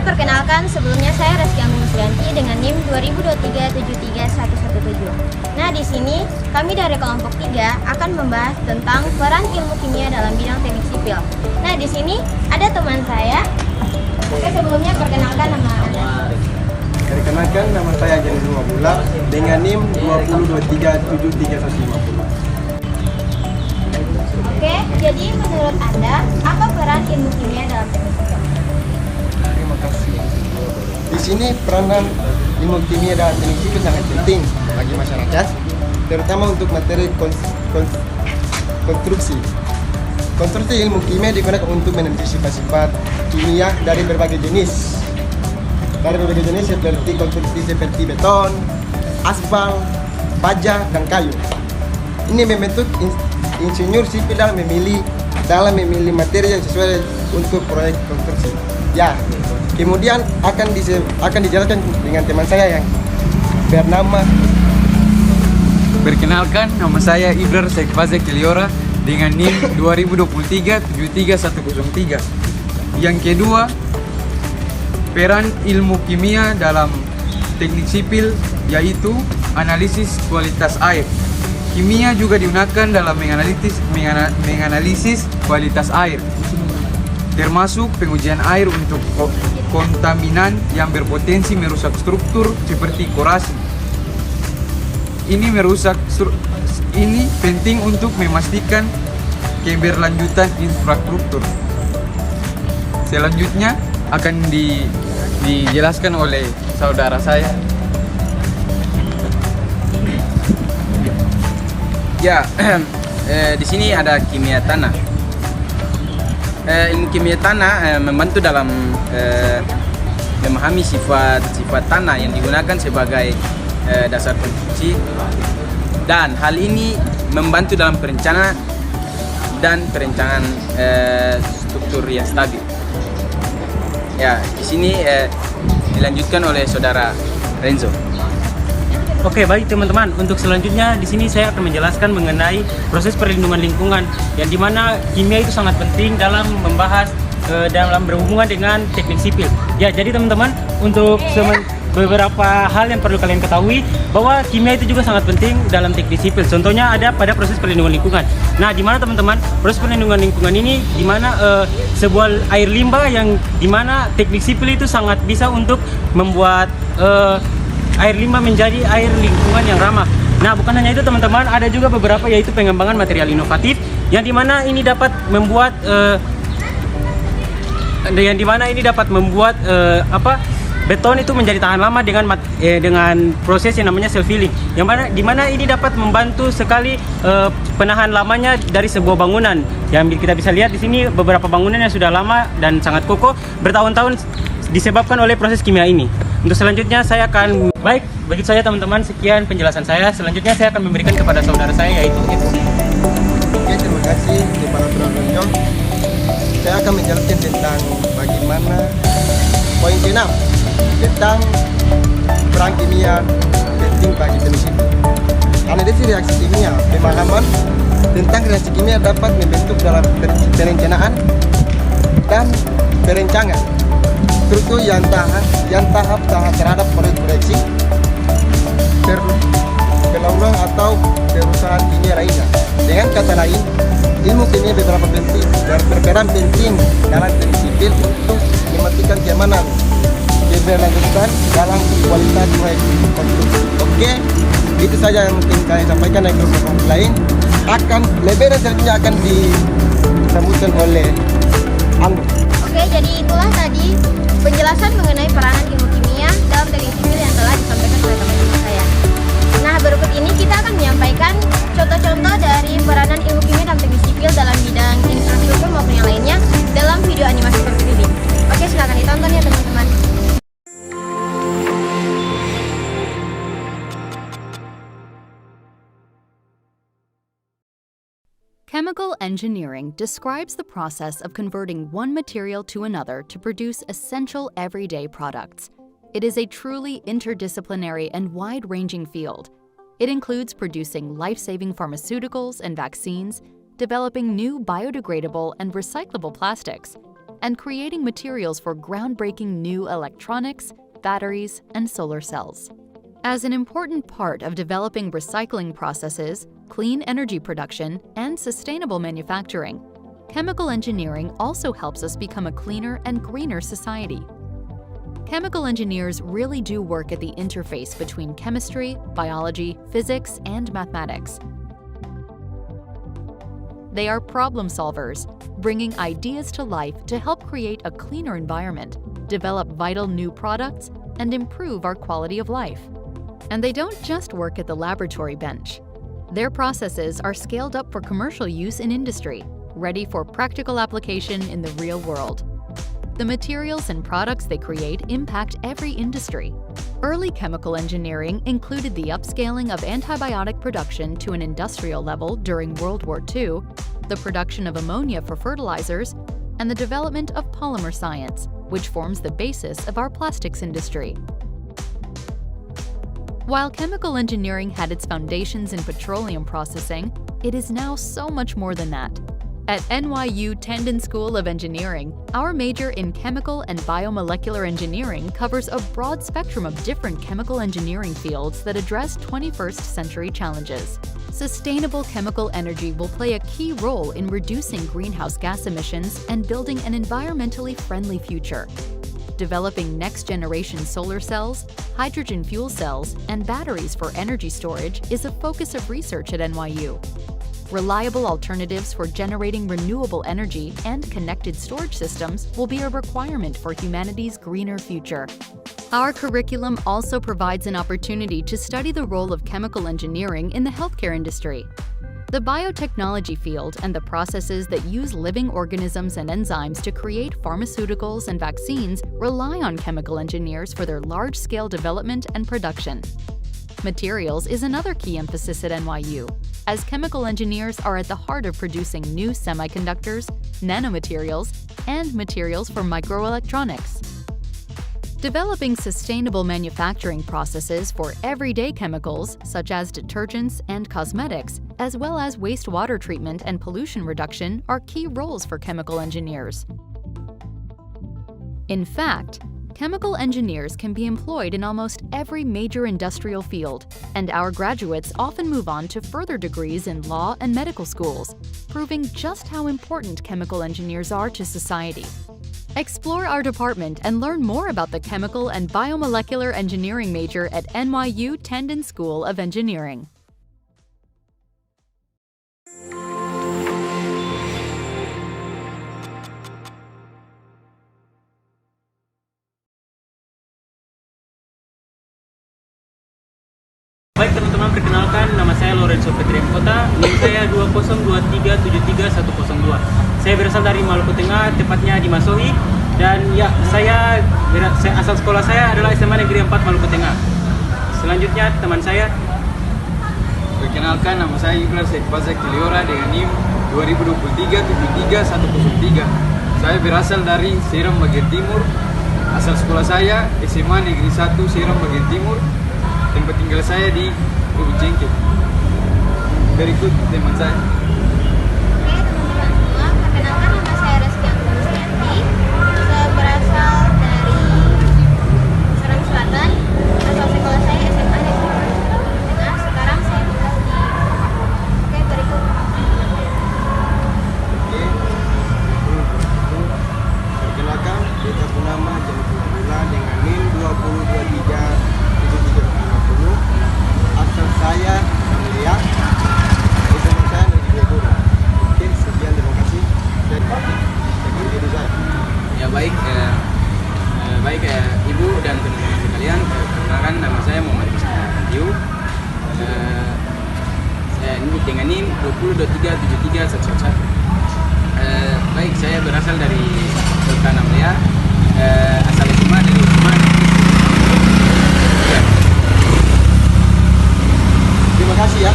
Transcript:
perkenalkan, sebelumnya saya Reski Anggun Musrianti dengan NIM 2023-73117. Nah, di sini kami dari kelompok 3 akan membahas tentang peran ilmu kimia dalam bidang teknik sipil. Nah, di sini ada teman saya. Oke, sebelumnya perkenalkan nama Anda. Perkenalkan, nama saya Jenny Mabula dengan NIM 2023-73150. Oke, jadi menurut Anda, apa peran ilmu kimia dalam teknik sipil? Terima kasih. Di sini peranan ilmu kimia dalam teknik sipil sangat penting bagi masyarakat, terutama untuk materi konstruksi. Konstruksi ilmu kimia digunakan untuk meneliti sifat-sifat kimia dari berbagai jenis. Seperti konstruksi seperti beton, aspal, baja, dan kayu. Ini membentuk insinyur sipil dalam memilih materi yang sesuai untuk proyek konstruksi. Ya, kemudian akan dijelaskan dengan teman saya yang bernama. Perkenalkan, nama saya Ibrar Sekfaze Keliora dengan NIM 2023-73103. Yang kedua, peran ilmu kimia dalam teknik sipil yaitu analisis kualitas air. Kimia juga digunakan dalam menganalisis kualitas air, termasuk pengujian air untuk kontaminan yang berpotensi merusak struktur seperti korasi. Ini penting untuk memastikan keberlanjutan infrastruktur. Selanjutnya akan dijelaskan oleh saudara saya. Ya, di sini ada kimia tanah. Ilmu kimia tanah membantu dalam memahami sifat-sifat tanah yang digunakan sebagai dasar konstruksi, dan hal ini membantu dalam perencanaan struktur yang stabil. Ya, di sini dilanjutkan oleh saudara Renzo. Oke, baik teman-teman. Untuk selanjutnya di sini saya akan menjelaskan mengenai proses perlindungan lingkungan, yang dimana kimia itu sangat penting dalam membahas dalam berhubungan dengan teknik sipil. Ya, jadi teman-teman, untuk beberapa hal yang perlu kalian ketahui bahwa kimia itu juga sangat penting dalam teknik sipil. Contohnya ada pada proses perlindungan lingkungan. Nah, di mana teman-teman, proses perlindungan lingkungan ini di mana sebuah air limbah yang di mana teknik sipil itu sangat bisa untuk membuat air limbah menjadi air lingkungan yang ramah. Nah, bukan hanya itu teman-teman, ada juga beberapa yaitu pengembangan material inovatif yang dimana ini dapat membuat beton itu menjadi tahan lama dengan proses yang namanya self healing, yang dimana ini dapat membantu sekali penahan lamanya dari sebuah bangunan. Yang kita bisa lihat di sini beberapa bangunan yang sudah lama dan sangat kokoh bertahun-tahun disebabkan oleh proses kimia ini. Untuk selanjutnya saya akan begitu saja teman-teman, sekian penjelasan saya. Selanjutnya saya akan memberikan kepada saudara saya yaitu Eko. Oke, terima kasih kepada Saudara. Saya akan menjelaskan tentang bagaimana poin ke-6 tentang peran kimia penting bagi teknik sipil. Analisis reaksi kimia, pemahaman tentang reaksi kimia dapat membentuk dalam perencanaan dan perencanaan struktur yang tahap terhadap proyeksi, pelauran atau perusahaan kimia lainnya. Dengan kata lain, ilmu kimia berperan penting dalam teknik sipil untuk memastikan keamanan keberlanjutan dalam kualitas proyek konstruksi. Oke, itu saja yang mungkin saya sampaikan. Dari grup lain lebih selanjutnya akan disambutkan oleh Anggun. Oke, jadi itulah tadi penjelasan mengenai peranan ilmu kimia dalam teknik sipil yang telah disampaikan oleh teman-teman saya. Nah, berikut ini kita akan menyampaikan contoh-contoh dari peranan ilmu kimia dalam teknik sipil dalam bidang infrastruktur maupun yang lainnya dalam video animasi seperti ini. Oke, silakan ditonton ya teman-teman. Chemical engineering describes the process of converting one material to another to produce essential everyday products. It is a truly interdisciplinary and wide-ranging field. It includes producing life-saving pharmaceuticals and vaccines, developing new biodegradable and recyclable plastics, and creating materials for groundbreaking new electronics, batteries, and solar cells. As an important part of developing recycling processes, clean energy production, and sustainable manufacturing, chemical engineering also helps us become a cleaner and greener society. Chemical engineers really do work at the interface between chemistry, biology, physics, and mathematics. They are problem solvers, bringing ideas to life to help create a cleaner environment, develop vital new products, and improve our quality of life. And they don't just work at the laboratory bench. Their processes are scaled up for commercial use in industry, ready for practical application in the real world. The materials and products they create impact every industry. Early chemical engineering included the upscaling of antibiotic production to an industrial level during World War II, the production of ammonia for fertilizers, and the development of polymer science, which forms the basis of our plastics industry. While chemical engineering had its foundations in petroleum processing, it is now so much more than that. At NYU Tandon School of Engineering, our major in chemical and biomolecular engineering covers a broad spectrum of different chemical engineering fields that address 21st century challenges. Sustainable chemical energy will play a key role in reducing greenhouse gas emissions and building an environmentally friendly future. Developing next-generation solar cells, hydrogen fuel cells, and batteries for energy storage is a focus of research at NYU. Reliable alternatives for generating renewable energy and connected storage systems will be a requirement for humanity's greener future. Our curriculum also provides an opportunity to study the role of chemical engineering in the healthcare industry. The biotechnology field and the processes that use living organisms and enzymes to create pharmaceuticals and vaccines rely on chemical engineers for their large-scale development and production. Materials is another key emphasis at NYU, as chemical engineers are at the heart of producing new semiconductors, nanomaterials, and materials for microelectronics. Developing sustainable manufacturing processes for everyday chemicals, such as detergents and cosmetics, as well as wastewater treatment and pollution reduction, are key roles for chemical engineers. In fact, chemical engineers can be employed in almost every major industrial field, and our graduates often move on to further degrees in law and medical schools, proving just how important chemical engineers are to society. Explore our department and learn more about the chemical and biomolecular engineering major at NYU Tandon School of Engineering. Baik teman-teman, perkenalkan nama saya Lorenzo Petrian Kota, NIM saya 2023731102. Saya berasal dari Maluku Tengah, tepatnya di Masohi, dan ya saya asal sekolah saya adalah SMA Negeri 4 Maluku Tengah. Selanjutnya teman saya. Perkenalkan, nama saya Ibrar Sekfaze Kiliora dengan NIM 2023731103. Saya berasal dari Seram bagian timur. Asal sekolah saya SMA Negeri 1 Seram bagian timur. Tempat tinggal saya di Lubuk Jengkit. Berikut teman saya. Perkenalkan, nama saya Reski Anggustianti. Saya berasal dari Serang Selatan. Asal sekolah saya SMA Negeri Tengah. Sekarang saya tinggal di. Oke, berikut. Perkenalkan, beta nama Jennifer Abdullah dengan NIM 20237350. Asal saya Mulia. Teman saya Negeri Guru. Mungkin sekian, terima kasih. Jadi saya. Ya baik, Ibu dan teman-teman sekalian, perkenalkan nama saya Muhammad Yu. Ini dengan NIM 2023731101. Baik, saya berasal dari Kota Namlia, asal SMA dari SMA. Terima kasih ya.